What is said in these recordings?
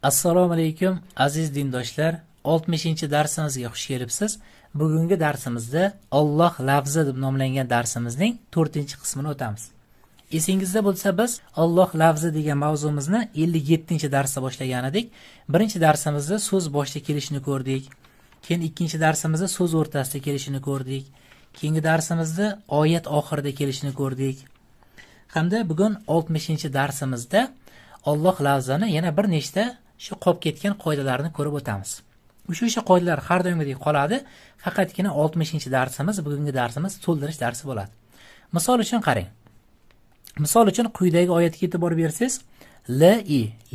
Assalomu alaykum aziz dindoshlar. 60-darsimizga xush kelibsiz. Bugungi darsimizda Alloh lafzi deb nomlangan darsimizning 4-qismini o'tamiz. Esingizda bo'lsa biz Alloh lafzi degan mavzumizni 57-darsda boshlagan edik. Birinchi darsimizda so'z boshida kelishini ko'rdik. Keyin ikkinchi darsimizda so'z o'rtasida kelishini ko'rdik. Keyingi darsimizda oyat oxirida kelishini ko'rdik. Hamda bugun 60-darsimizda Alloh lafzini yana bir nechta shu qolib ketgan qoidalarni ko'rib o'tamiz. O'sha qoidalar har doimgidek qoladi, faqatgina 60-darsimiz bugungi darsimiz to'ldirish darsi bo'ladi. Misol uchun qarang. Misol uchun quyidagi oyatga e'tibor bersangiz,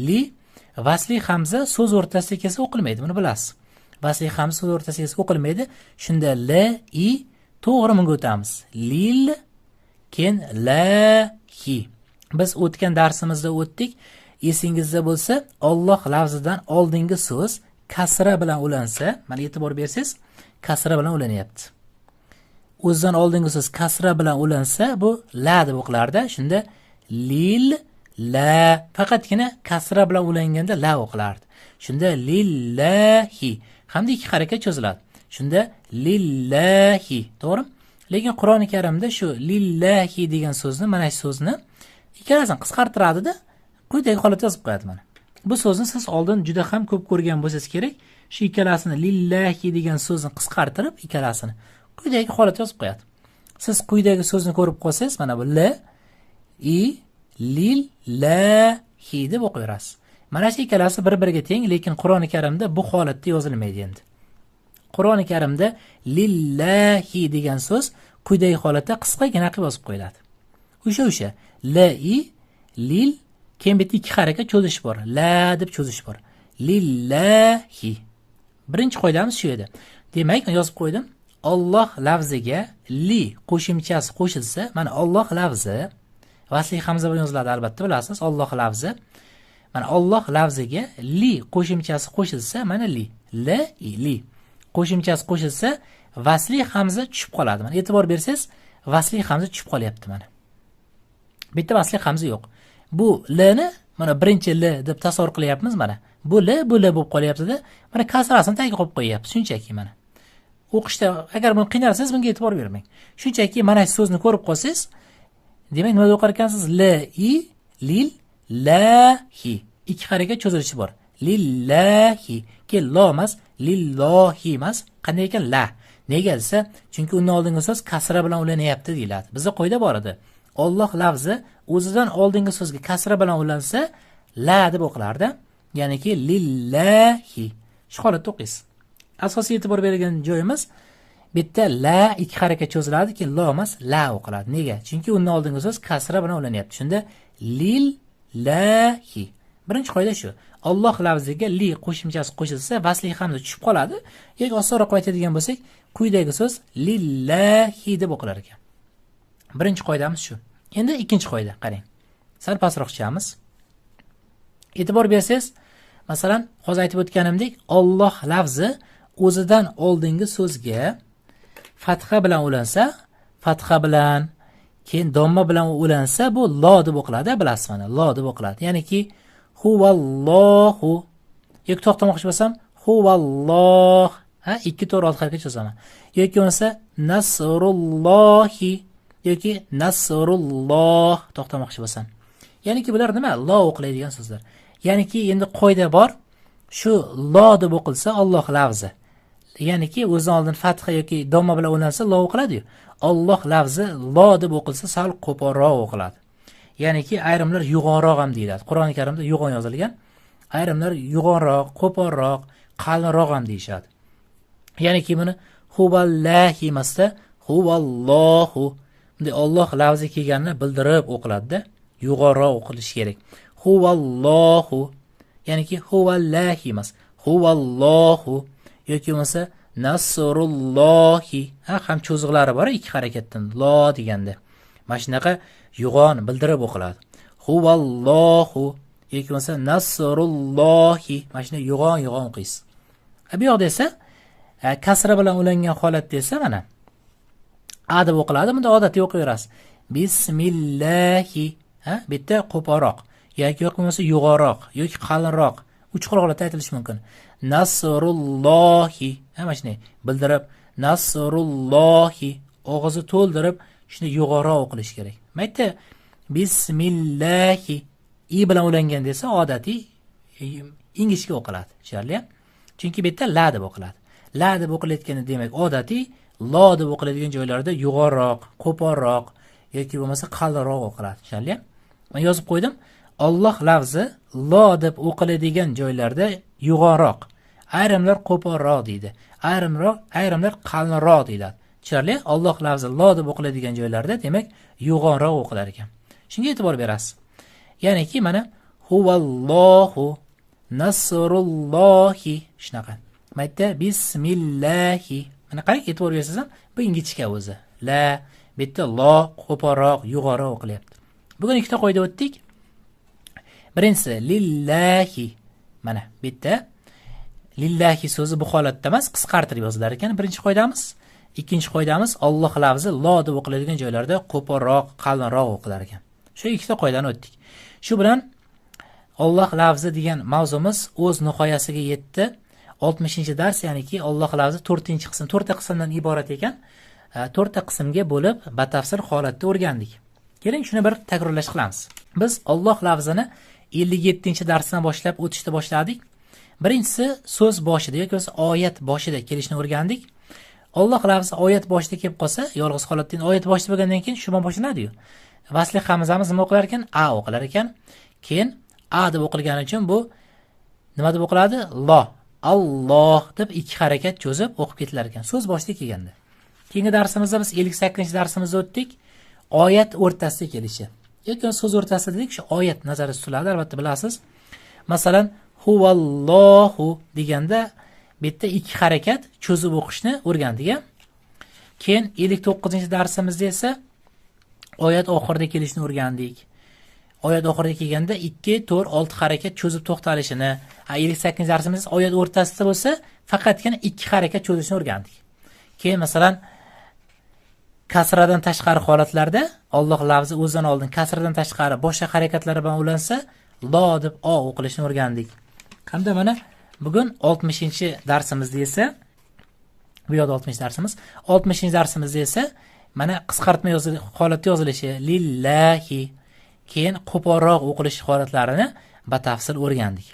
li vasli hamza so'z o'rtasida kelsa o'qilmaydi, buni bilasiz. Vasli hamza so'z o'rtasida kelsa o'qilmaydi. Shunda to'g'ri bunga o'tamiz. Lil keyin hi. Biz o'tgan darsimizda o'tdik. Esingizda bo'lsa, Alloh lafzidan oldingi so'z kasra bilan ulansa, mana e'tibor bersangiz, kasra bilan ulanyapti. O'zidan oldingi so'z kasra bilan ulansa, bu la deb o'qilardi. Shunda lil la faqatgina kasra bilan ulanganda la o'qilardi. Shunda lillahi hamda ikki harakat cho'ziladi. Shunda lillahi, to'g'rimi? Lekin Qur'oni Karimda shu lillahi degan so'zni, mana shu so'zni ikkalasini qisqartiradi-da, quyidagi holatda yozib qo'yadi mana. Bu so'zni siz oldin juda ham ko'p ko'rgan bo'lsangiz kerak. Shu ikkalasini lillahi degan so'zni qisqartirib, ikkalasini quyidagi holatda yozib qo'yadi. Siz quyidagi so'zni ko'rib qolsangiz, mana bu lillahi deb o'qiyverasiz. Mana shu ikkalasi bir-biriga teng, lekin Qur'oni Karimda bu holatda yozilmaydi endi. Qur'oni Karimda lillahi degan so'z quyidagi holatda qisqagina qilib yozib qo'yiladi. O'sha lil keyin bitta ikki harakat cho'zish bor. La deb cho'zish bor. Lillahi. Birinchi qoidamiz shu edi. Demak, men yozib qo'ydim. Alloh lafziga li qo'shimchasi qo'shilsa, mana Alloh lafzi vasli hamza bilan yoziladi, albatta bilasiz. Alloh lafzi. Mana Alloh lafziga li qo'shimchasi qo'shilsa, mana li qo'shimchasi qo'shilsa, vasli hamza tushib qoladi. Mana e'tibor bersangiz, vasli hamza tushib qolyapti mana. Bitta vasli hamza yo'q. Bu l ni mana birinchi l deb tasavvur qilyapmiz mana. Bu l bo'lib qolyapti-da, mana kasrasini tagiga qo'yib qo'yapti, shunchaki mana. O'qishda agar buni qiynalsangiz, bunga e'tibor bermang. Shunchaki mana shu so'zni ko'rib qolsangiz, demak nima o'qir ekansiz? Lillahi. Ikki harakat cho'zilishi bor. Lillahi. Ke lo emas, lillahi emas. Qanday ekan la? Nega desa, chunki undan oldingi so'z kasra bilan ulanyapti deyiladi. Bizda qoida bor edi. Alloh lafzi o'zidan oldingi so'zga kasra bilan ulansa, la deb o'qilardi. Ya'niki lillahi. Shu holatda o'qiysiz. Asosiy e'tibor bergan joyimiz bitta la ikki harakat cho'ziladi, keyin lo emas, la o'qiladi. Nega? Chunki undan oldingi so'z kasra bilan ulanyapti. Shunda lillahi. Birinchi qoida shu. Alloh lafziga li qo'shimchasi qo'shilsa, vasli hamza tushib qoladi. Yoki osonroq aytadigan bo'lsak, quyidagi so'z lillahi deb o'qilar ekan. Birinchi qoidamiz shu. Endi ikkinchi qoida, qarang. Sal pastroq tushamiz. E'tibor bersangiz, masalan, hozir aytib o'tganimdek, Alloh lafzi o'zidan oldingi so'zga fatha bilan ulansa, fatha bilan, keyin domma bilan ulansa, bu lo deb o'qiladi, bilasiz mana, lo deb o'qiladi. Ya'niki huvallohu. Yoki to'xtamoqchi bo'lsam, huvalloh. Ikki to'g'ri old harakat cho'zaman. Yoki bo'lmasa nasrullohi yoki nasrulloh to'xtamoqchi bo'lsam. Ya'niki bular nima? Lo o'qilaydigan so'zlar. Ya'niki endi qoida bor. Shu lo deb o'qilsa Alloh lafzi. Ya'niki o'zidan oldin fatha yoki domma bilan ulansa lo o'qiladi-yu. Alloh lafzi lo deb o'qilsa sal qo'polroq o'qiladi. Ya'niki ayrimlar yo'g'onroq ham deyiladi. Qur'oni Karimda yo'g'on yozilgan. Ayrimlar yo'g'onroq, qo'polroq, qalinroq ham deyishadi. Ya'niki buni huvallahi emasda huvallohu. Bunday Alloh lafzi kelganini bildirib o'qiladi-da, yo'g'onroq o'qilishi kerak. Huvallohu. Ya'niki huvallahi emas, huvallohu yoki bo'lmasa nasrullohi. Ham cho'ziqlari bor ikki harakatdan lo deganda. Mana shunaqa yo'g'on bildirib o'qiladi. Huvallohu yoki bo'lmasa nasrullohi. Mana shuni yo'g'on o'qiysiz. Bu yoqda esa kasra bilan ulangan holatda esa mana a deb o'qiladi. Bunda odatiy o'qiyverasiz. Bismillahi. Bitta qo'polroq yoki bo'lmasa yo'g'onroq yoki qalinroq uch xil holatda aytilishi mumkin. Nasrullohi. Mana shunday bildirib, nasrullohi og'izni to'ldirib, shuni yuqoriroq o'qilish kerak. Maytda bismillahi i bilan ulangan desa odatiy ingichka o'qiladi. Tushunarli? Chunki bu yerda la deb o'qiladi. La deb o'qilayotgani demak odatiy lo deb o'qiladigan joylarda yuqoriroq, qo'polroq yoki bo'lmasa qalinroq o'qiladi. Tushunarli? Men yozib qo'ydim. Alloh lafzi lo deb o'qiladigan joylarda yuqoriroq, ayrimlar qo'polroq deydi. Ayrimlar qalinroq deyiladi. Tushunarli? Alloh lafzi lo deb o'qiladigan joylarda demak yuqoriroq o'qilar ekan. Shunga e'tibor berasiz. Ya'niki mana huvallohu nasrullohi shunaqa. Maytda bismillahi. Mana qarang, e'tibor bersangiz ham bu ingichka o'zi. La, bu yerda lo qo'polroq, yuqoriroq o'qilyapti. Bugun ikkita qoida o'tdik. Birinchisi lillahi. Mana bu yerda lillahi so'zi bu holatda emas, qisqartirib yozilar ekan. Birinchi qoidamiz. Ikkinchi qoidamiz Alloh lafzi lo deb o'qiladigan joylarda qo'polroq, qalinroq o'qilar ekan. Shu ikkita qoidani o'tdik. Shu bilan Alloh lafzi degan mavzumiz o'z nihoyasiga yetdi. 60-dars, ya'niki Alloh lafzi 4-qism, 4ta qismdan iborat ekan. 4ta qismga bo'lib batafsil holatda o'rgandik. Keling, shuni bir takrorlash qilamiz. Biz Alloh lafzini 57-darsdan boshlab o'tishda boshladik. Birinchisi so'z boshida yoki oyat boshida kelishni o'rgandik. Alloh lafzi oyat boshida kelib qolsa, yolg'iz holatda oyat boshida bo'lgandan keyin shumon boshlanadi-yu. Vasli hamzamiz nima o'qilar ekan? A o'qilar ekan. Keyin A deb o'qilgani uchun bu nima deb o'qiladi? Lo. Alloh deb ikki harakat cho'zib o'qib ketilar ekan. So'z boshida kelganda. Keyingi darsimizda biz 58-darsimizda o'tdik. Oyat o'rtasida kelishi. Yoki so'z o'rtasida dedik, shu oyat nazarda tutiladi, albatta bilasiz. Masalan, huvallohu deganda bu yerda ikki harakat cho'zib o'qishni o'rgandik. Keyin 59-darsimizda esa oyat oxirida kelishni o'rgandik. Oyat oxiriga kelganda 2, 4, 6 harakat cho'zib to'xtalishini, 58-darsimizda oyat o'rtasida bo'lsa, faqatgina 2 harakat cho'zishni o'rgandik. Keyin masalan kasradan tashqari holatlarda Alloh lafzi o'zidan oldin kasradan tashqari boshqa harakatlar bilan ulansa, lo deb o o'qilishni o'rgandik. Hamda mana bugun 60-darsimizda esa bu yo'da 60-darsimiz, 60-darsimizda esa mana qisqartma holatda yozilishi lillahi, keyin qo'polroq o'qilish holatlarini batafsil o'rgandik.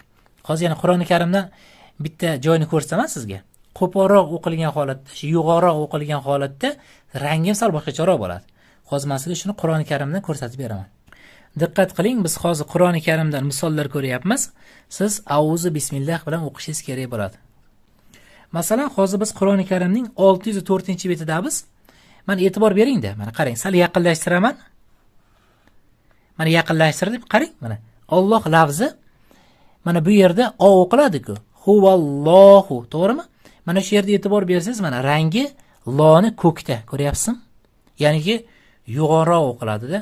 Hozir yana Qur'oni Karimdan bitta joyni ko'rsaman sizga. Qo'polroq o'qilgan holatda, yuqoriroq o'qilgan holatda rangi sal boshqacharoq bo'ladi. Hozir men sizga shuni Qur'oni Karimdan ko'rsatib beraman. Diqqat qiling, biz hozir Qur'oni Karimdan misollar ko'ryapmiz. Siz auzu bismillah bilan o'qishingiz kerak bo'ladi. Masalan, hozir biz Qur'oni Karimning 604-betidamiz. Mana e'tibor bering-da. Mana qarang, sal yaqinlashtiraman. Mana yaqinlashtirib qarang, mana Alloh lafzi mana bu yerda o o'qiladi-ku. Huvallohu, to'g'rimi? Mana shu yerda e'tibor bersangiz, mana rangi loni ko'kda, ko'ryapsizmi? Ya'niki yuqoriroq o'qiladi-da.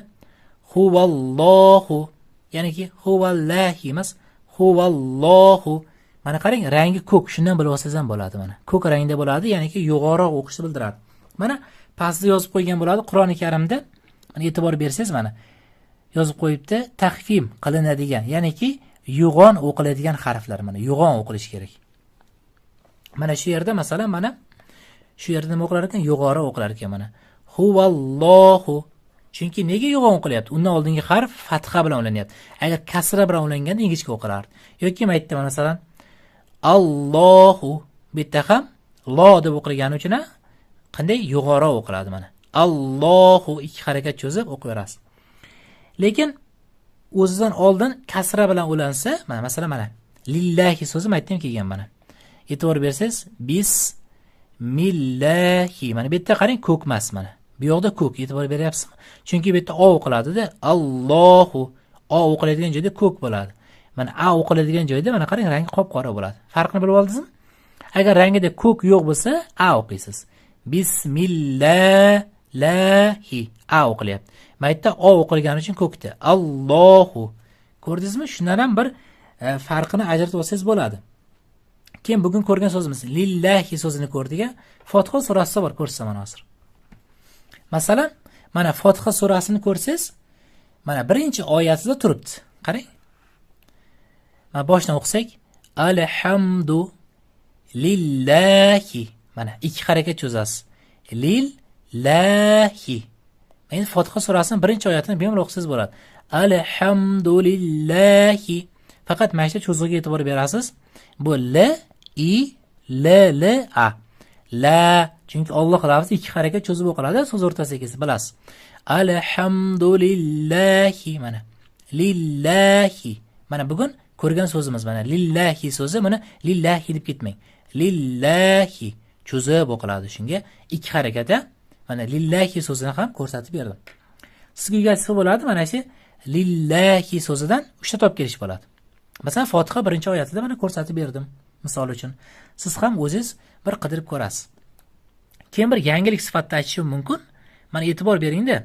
Huvallohu, ya'niki huvallahi emas, huvallohu. Mana qarang, rangi ko'k, shundan bilib olsangiz ham bo'ladi mana. Ko'k rangda bo'ladi, ya'niki yuqoriroq o'qishni bildiradi. Mana pastda yozib qo'ygan bo'ladi Qur'oni Karimda. Mana e'tibor bersangiz, mana yozib qo'yibdi, taxfim qilinadigan, ya'niki yo'g'on o'qiladigan harflar, mana yo'g'on o'qilish kerak. Mana shu yerda masalan mana shu yerda nima o'qilar ekan? Yuqori o'qilar ekan mana. Huvallohu. Chunki nega yo'g'on o'qilyapti? Undan oldingi harf fatha bilan o'lanyapti. Agar kasra bilan o'langanda ingichka o'qilardi. Yoki aytdim masalan Allohu, bu yerda ham lo deb o'qilgani uchun qanday yuqori o'qiladi mana. Allohu ikki harakat cho'zib o'qiverasiz. Lekin o'zidan oldin kasra bilan ulansa, mana masalan mana lillahi so'zi aytdim kelgan mana. E'tibor bersangiz, bismillahi. Mana bu yerda qarang, ko'k emas mana. Bu yoqda ko'k, e'tibor beryapsizmi? Chunki bu yerda o o'qiladi-da, Allohu. O o'qiladigan joyda ko'k bo'ladi. Mana a o'qiladigan joyda mana qarang, rangi qop-qora bo'ladi. Farqini bilib oldingizmi? Agar rangida ko'k yo'q bo'lsa, a o'qiysiz. Bismillahi. A o'qilyapti. Maytda o o'qilgani uchun ko'kda. Allohu. Ko'rdingizmi? Shundan ham bir farqini ajratib olsangiz bo'ladi. Keyin bugun ko'rgan so'zimiz lillahi so'zini ko'rdik. Fotiha surasida bor, ko'rsaman hozir. Masalan, mana Fotiha surasini ko'rsangiz, mana birinchi oyatida turibdi. Qarang. Mana boshdan o'qisak, Alhamdu lillahi. Mana ikki harakat cho'zasiz. Lillahi. Endi Fotiha surasining birinchi oyatini bemalol o'qisangiz bo'ladi. Alhamdulillahi. Faqat mana shu cho'zig'iga e'tibor berasiz. Bu la i l a. La, chunki Alloh lafzi ikki harakat cho'zib o'qiladi so'z o'rtasiga bilasiz. Alhamdulillahi. Mana lillahi. Mana bugun ko'rgan so'zimiz mana lillahi so'zi. Mana lillahi deb ketmang. Lillahi cho'zib o'qiladi. Shunga ikki harakat. Mana lillahi so'zini ham ko'rsatib berdim. Sizga uyatsa bo'ladi, mana shu lillahi so'zidan 3 ta top kelish bo'ladi. Masalan, Fotiha birinchi oyatida mana ko'rsatib berdim. Misol uchun, siz ham o'zingiz bir qidirib ko'rasiz. Keyin bir yangilik sifatida aytishim mumkin. Mana e'tibor beringda.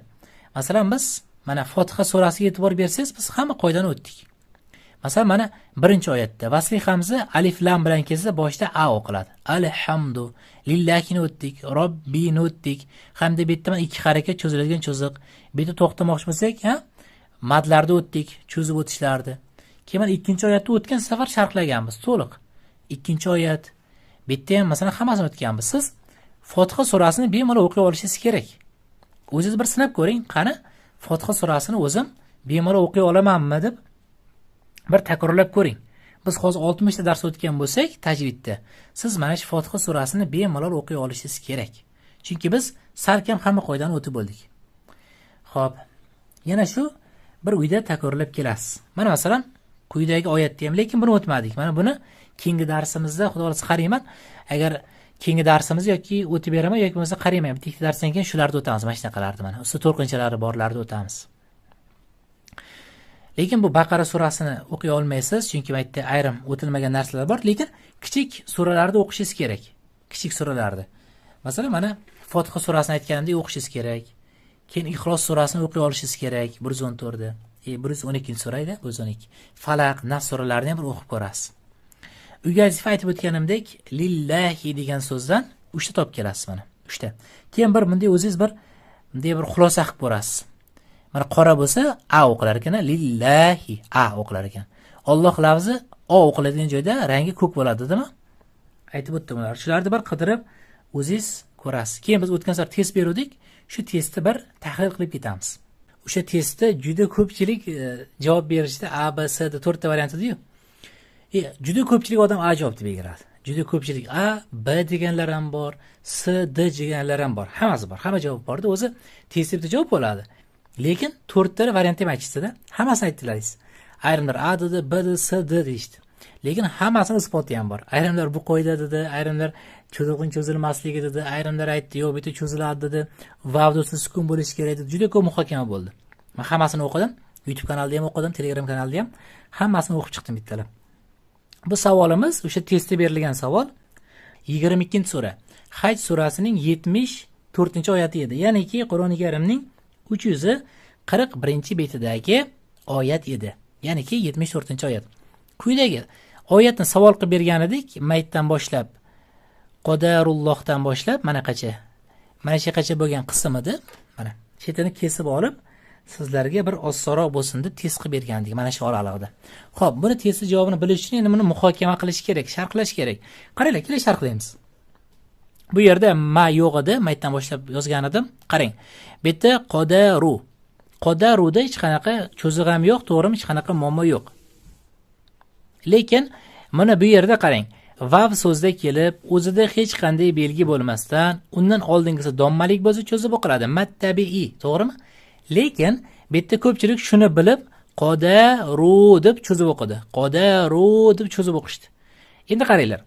Masalan, biz mana Fotiha surasiga e'tibor bersangiz, biz hamma qoidani o'tdik. Masalan, mana birinchi oyatda vaslihamizni alif lam bilan kelsa boshida a o'qiladi. Alhamdu lillahini o'tdik, robbini o'tdik. Hamda bu yerda ikki harakat cho'ziladigan cho'ziq. Bu yerda to'xtamoqchi bo'lsak, madlarda o'tdik, cho'zib o'tishlardi. Keyin ikkinchi oyatda o'tgan safar sharhlaganmiz to'liq. Ikkinchi oyat. Bu yerda ham masalan hammasini o'tganmiz. Siz Fotiha surasini bemalol o'qiy olishingiz kerak. O'zingiz bir sinab ko'ring, qani Fotiha surasini o'zim bemalol o'qiy olamanmi deb bir takrorlab ko'ring. Biz hozir 60 ta dars o'tgan bo'lsak, tajvidda, siz mana shu Fotiha surasini bemalol o'qiy olishingiz kerak. Chunki biz salkam hamma qoidani o'tib bo'ldik. Xo'p, yana shu bir uyda takrorlab kelasiz. Mana masalan, quyidagi oyatda ham, lekin buni o'tmadik. Mana buni keyingi darsimizda xudo xolasa qarayman. Agar keyingi darsimiz yoki o'tib beraman yoki bo'lmasa qarayman. Bitta ikki darsdan keyin shularni o'tamiz, mana shunaqalarni mana. Usti to'rqinchalari borlarni o'tamiz. Lekin bu Baqara surasini o'qiy olmaysiz, chunki bu yerda ayrim o'tilmagan narsalar bor, lekin kichik suralarni o'qishingiz kerak. Kichik suralarni. Masalan, mana Fotiha surasini aytganimdek o'qishingiz kerak. Keyin Ixlos surasini o'qiy olishingiz kerak. 114da. 112-sura edi, 112. Falaq, Nas suralarini ham bir o'qib ko'rasiz. Uyga aytib o'tganimdek, lillahi degan so'zdan 3 ta top kelasiz mana. 3 ta. Keyin bir bunday o'zingiz bir xulosa qilib ko'rasiz. Mana qora bo'lsa a o'qilar ekan, lillahi a o'qilar ekan. Alloh lafzi o o'qiladigan joyda rangi ko'k bo'ladi, dedimi? Aytib o'tdim ular. Shularni bir qidirib o'zingiz ko'rasiz. Keyin biz o'tgan safar test berdik. Shu testni bir tahlil qilib ketamiz. O'sha testda juda ko'pchilik javob berishda A, B, C da 4 ta variant edi-yu. Juda ko'pchilik odam A javob deb beradi. Juda ko'pchilik A, B deganlar ham bor, C, D deganlar ham bor. Hammasi bor. Hamma javob bordi. O'zi testda javob bo'ladi. Lekin 4 ta variant ham aytishdi-da. Hammasini aytdilaringiz. Ayrimlar A dedi, B dedi, C dedi deydi. Lekin hammasini isboti ham bor. Ayrimlar bu qoida dedi, ayrimlar cho'ziqning cho'zilmasligi dedi, ayrimlar aytdi, yo'q, bu yerda cho'ziladi dedi. Vavdosi sukun bo'lishi kerak dedi. Juda ko'p muhokama bo'ldi. Men hammasini o'qidim. YouTube kanalida ham o'qidim, Telegram kanalida ham. Hammasini o'qib chiqdim bittalab. Bu savolimiz o'sha testda berilgan savol. 22-sura. Haj surasining 74-oyati edi. Ya'niki Qur'oni Karimning 341-betidagi oyat edi. Ya'niki 74-oyat. Quyidagi oyatni savol qilib bergan edik, maytdan boshlab, Qodarullohdan boshlab manaqacha. Mana shu qancha bo'lgan qism edi. Mana chetini kesib olib, sizlarga bir osonroq bo'lsin deb test qilib bergandik. Mana shu oraliqda. Xo'p, buni test javobini bilish uchun endi buni muhokama qilish kerak, sharhlash kerak. Qaranglar, keling sharhlaymiz. Bu yerda ma yo'q edi, maytdan boshlab yozgan edim. Qarang. Bu yerda qodaru. Qodaruda hech qanaqa cho'ziq ham yo'q, to'g'rimi? Hech qanaqa muammo yo'q. Lekin mana bu yerda qarang. Vav so'zda kelib, o'zida hech qanday belgi bo'lmasdan, undan oldingisi donmalik bo'lsa cho'zib o'qiladi. Mattabi'i, to'g'rimi? Lekin bu yerda ko'pchilik shuni bilib, qodaru deb cho'zib o'qidi. Qodaru deb cho'zib o'qishdi. Endi qaranglar.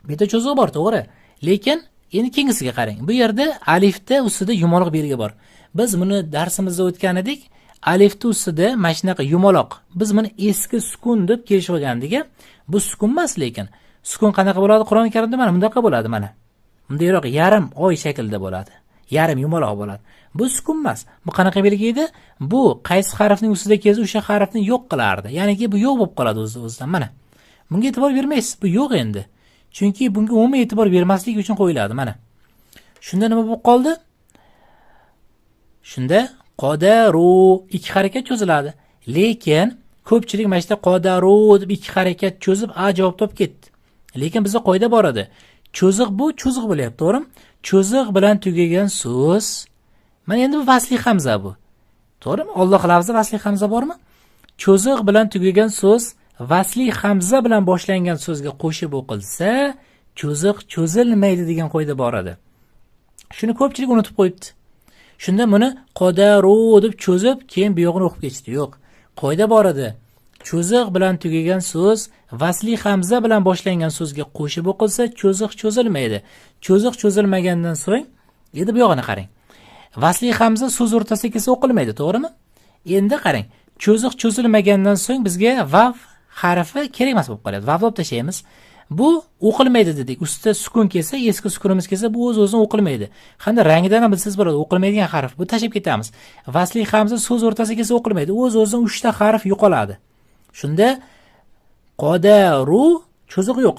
Bu yerda cho'ziq bor, to'g'ri? Lekin endi keyingisiga qarang. Bu yerda alifda ustida yumaloq belgi bor. Biz buni darsimizda o'tgan edik. Alifda ustida mana shunaqa yumaloq. Biz buni eski sukun deb kelishib olgandik. Bu sukun emas, lekin sukun qanaqa bo'ladi? Qur'oni Karimda mana bundaqa bo'ladi mana. Bundayroq yarim oy shaklida bo'ladi. Yarim yumaloq bo'ladi. Bu sukun emas. Bu qanaqa belgi edi? Bu qaysi harfning ustida kelsa o'sha harfni yo'q qilardi. Ya'niki bu yo'q bo'lib qoladi o'zidan mana. Bunga e'tibor bermaysiz. Bu yo'q endi. Chunki bunga umumiy e'tibor bermaslik uchun qo'yiladi mana. Shunda nima bo'lib qoldi? Shunda qodaru ikki harakat cho'ziladi. Lekin ko'pchilik mana shu qodaru deb ikki harakat cho'zib a javob topib ketdi. Lekin bizda qoida bor edi. Cho'ziq bu cho'ziq bo'lyapti, to'g'rimi? Cho'ziq bilan tugagan so'z. Mana endi bu vasli hamza bu. To'g'rimi? Alloh lafzi vasli hamza bormi? Cho'ziq bilan tugagan so'z vasli hamza bilan boshlangan so'zga qo'shib o'qilsa, cho'ziq cho'zilmaydi degan qoida bor edi. Shuni ko'pchilik unutib qo'yibdi. Shunda buni qodaru deb cho'zib, keyin bu yog'ini o'qib ketdi. Yo'q. Qoida bor edi. Cho'ziq bilan tugagan so'z vasli hamza bilan boshlangan so'zga qo'shib o'qilsa, cho'ziq cho'zilmaydi. Cho'ziq cho'zilmagandan so'ng, endi bu yog'ini qarang. Vasli hamza so'z o'rtasiga kelsa o'qilmaydi, to'g'rimi? Endi qarang. Cho'ziq cho'zilmagandan so'ng bizga vav harfi kerak emas bo'lib qoladi. Vavni olib tashlaymiz. Bu o'qilmaydi dedik. Ustida sukun kelsa, eski sukunimiz kelsa, bu o'z-o'zidan o'qilmaydi. Hamda rangidan ham bilsangiz bo'ladi, o'qilmaydigan harf. Bu tashib ketamiz. Vasli hamza so'z o'rtasiga kelsa o'qilmaydi. O'z-o'zidan 3 ta harf yo'qoladi. Shunda qodaru cho'ziq yo'q.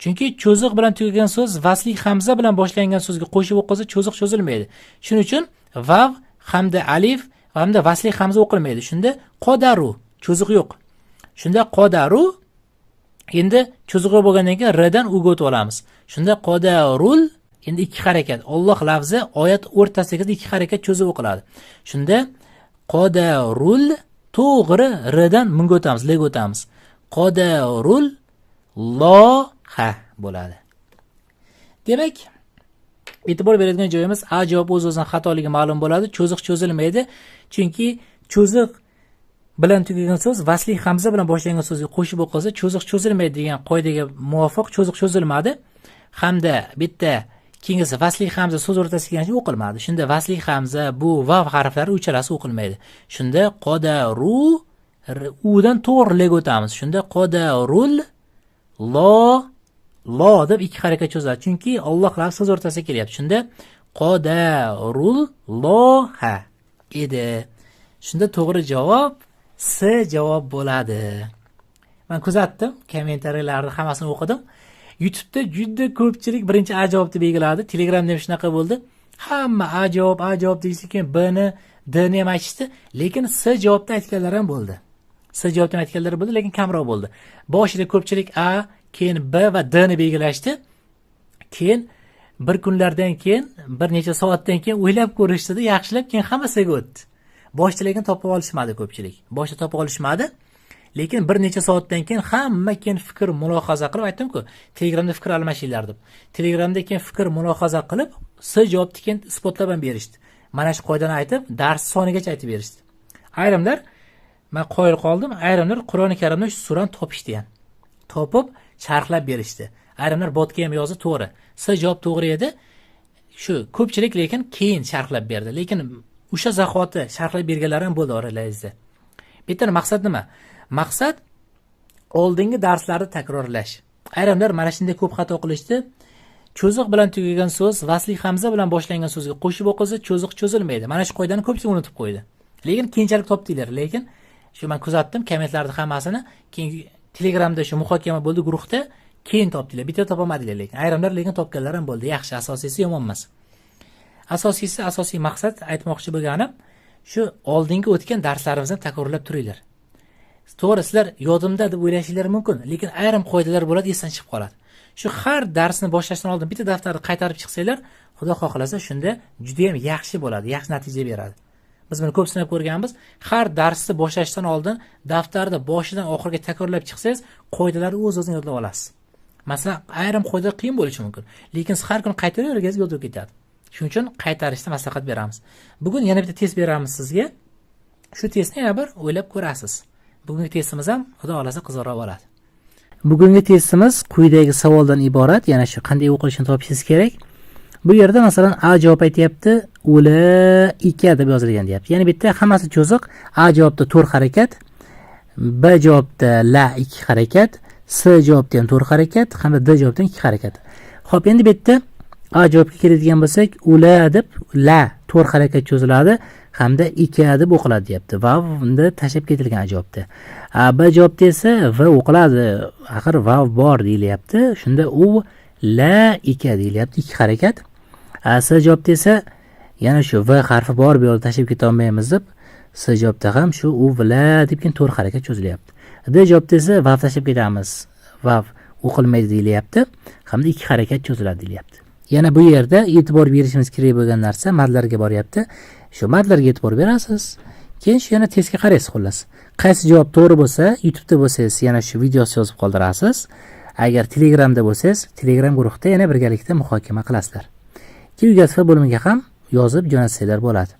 Chunki cho'ziq bilan tugagan so'z vasli hamza bilan boshlangan so'zga qo'shib o'qilsa, cho'ziq cho'zilmaydi. Shuning uchun vav hamda alif hamda vasli hamza o'qilmaydi. Shunda qodaru cho'ziq yo'q. Shunda qodaru endi cho'ziq bo'lgandan keyin r dan u ga o'tib olamiz. Shunda qodarul endi ikki harakat. Alloh lafzi oyat o'rtasidagi ikki harakat cho'zib o'qiladi. Shunda qodarul to'g'ri r dan munga o'tamiz, lega o'tamiz. Qodarul loha bo'ladi. Demak, e'tibor beradigan joyimiz a javob o'z-o'zidan xatoligi ma'lum bo'ladi. Cho'ziq cho'zilmaydi. Chunki cho'ziq bilan tugagan so'z vasli hamza bilan boshlangan so'zga qo'shib o'qilsa, cho'ziq cho'zilmaydi degan qoidaga muvofiq cho'ziq cho'zilmadi. Hamda bitta keyingisi vasli hamza so'z o'rtasiga kelgancha o'qilmadi. Shunda vasli hamza bu vav harflari uchalasi o'qilmaydi. Shunda qodaru u dan to'g'ri lega o'tamiz. Shunda qodarul lo deb ikki harakat cho'zadi. Chunki Alloh lafzi so'z o'rtasiga kelyapti. Shunda qodarul loha edi. Shunda to'g'ri javob S javob bo'ladi. Men kuzatdim, kommentariyalarni hammasini o'qidim. YouTube'da juda ko'pchilik birinchi A javobni belgiladi. Telegramda ham shunaqa bo'ldi. Hamma A javob deyishdi, keyin B ni, D ni ham aytishdi, lekin S javobni aytganlar ham bo'ldi. S javobni aytganlar bo'ldi, lekin kamroq bo'ldi. Boshida ko'pchilik A, keyin B va D ni belgilashdi. Keyin bir kunlardan keyin, bir necha soatdan keyin o'ylab ko'rishdi, yaxshilab keyin hammasiga o'tdi. Boshda lekin topib olishmadi ko'pchilik. Boshda topib olishmadi. Lekin bir necha soatdan keyin hamma keyin fikr mulohaza qilib, aytdim-ku, Telegramda fikr almashinglar deb. Telegramda keyin fikr mulohaza qilib, S javobni keyin isbotlab ham berishdi. Mana shu qoidani aytib, dars sonigacha aytib berishdi. Ayrimlar men qoyil qoldim, ayrimlar Qur'oni Karimda shu surani topishdi ham. Topib sharhlab berishdi. Ayrimlar botga ham yozdi, to'g'ri. S javob to'g'ri edi. Shu ko'pchilik lekin keyin sharhlab berdi. Lekin o'sha zahoti sharhlab berganlar ham bo'ldi oralaringizda. Bitta maqsad nima? Maqsad oldingi darslarni takrorlash. Ayrimlar mana shunday ko'p xato qilishdi. Cho'ziq bilan tugagan so'z vasli hamza bilan boshlangan so'zga qo'shib o'qilsa, cho'ziq cho'zilmaydi. Mana shu qoidani ko'pchilik unutib qo'ydi. Lekin keyinchalik topdinglar. Lekin shu men kuzatdim, kommentlarni hammasini keyin Telegramda shu muhokama bo'ldi guruhda, keyin topdinglar. Bitta topamadinglar lekin. Ayrimlar lekin topganlar ham bo'ldi. Yaxshi, asosiysi yomon emas. Asosiy maqsad aytmoqchi bo'lganim shu oldingi o'tgan darslarimizni takrorlab turinglar. To'g'ri, sizlar yodimda deb o'ylashinglar mumkin, lekin ayrim qoidalar bo'ladi, esdan chiqib qoladi. Shu har darsni boshlashdan oldin bitta daftarni qaytarib chiqsanglar, Xudo xohlasa shunda juda ham yaxshi bo'ladi, yaxshi natija beradi. Biz buni ko'p sinab ko'rganmiz. Har darsni boshlashdan oldin daftarni boshidan oxiriga takrorlab chiqsangiz, qoidalarni o'z-o'zini yodlab olasiz. Masalan, ayrim qoidalar qiyin bo'lishi mumkin, lekin siz har kuni qaytaraversangiz yodga ketadi. Shuning uchun qaytarishda maslahat beramiz. Bugun yana bitta test beramiz sizga. Shu testni yana bir o'ylab ko'rasiz. Bugungi testimiz ham Xudo xolasa qiziqroq bo'ladi. Bugungi testimiz quyidagi savoldan iborat. Yana shu qanday o'qilishini topishingiz kerak. Bu yerda masalan A javob aytayapti, ula 2 deb yozilgan deyapti. Ya'ni bitta hammasi cho'ziq. A javobda 4 harakat, B javobda la 2 harakat, S javobda ham 4 harakat, hamda D javobda 2 harakat. Xo'p, endi bitta A javobga keladigan bo'lsak, ula deb la 4 harakat cho'ziladi hamda 2 deb o'qiladi deyapti. Vav unda tashab ketilgan javobda. B javobda esa V o'qiladi. Axir vav bor deyilyapti. Shunda u la 2 deyilyapti, 2 harakat. S javobda esa yana shu V harfi bor, bu yerda tashab keta olmaymiz deb S javobda ham shu u vila deb keyin to'g'ri harakat cho'zilyapti. D javobda esa vav tashlab ketamiz. Vav o'qilmaydi deyilyapti hamda ikki harakat cho'ziladi deyilyapti. Yana bu yerda e'tibor berishimiz kerak bo'lgan narsa madlarga boryapti. Shu madlarga e'tibor berasiz. Keyin shu yana testga qaraysiz xullas. Qaysi javob to'g'ri bo'lsa, YouTube'da bo'lsangiz yana shu videosi yozib qoldirasiz. Agar Telegramda bo'lsangiz, Telegram guruhda yana birgalikda muhokama qilasizlar. Keyin UGASF bo'limiga ham yozib jo'natsanglar bo'ladi.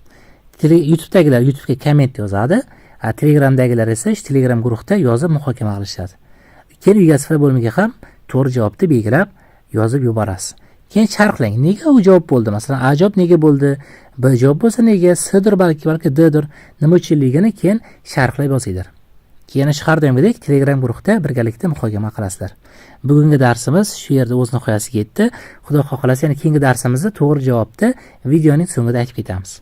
YouTube'dagilar YouTube'ga komment yozadi, Telegramdagilar esa Telegram guruhda yozib muhokama qilishadi. Keyin UGASF bo'limiga ham to'g'ri javobni belgilab yozib yuborasiz. Keyin sharhlang. Nega u javob bo'ldi? Masalan, A javob nega bo'ldi? B javob bo'lsa nega? S'dir balki D'dir. Nima uchunligini keyin sharhlab yozinglar. Keyin shu har doimgidek Telegram guruhda birgalikda muhokama qilasizlar. Bugungi darsimiz shu yerda o'z nihoyasiga yetdi. Xudo xohlasa yana keyingi darsimizda to'g'ri javobni videoning so'ngida aytib ketamiz.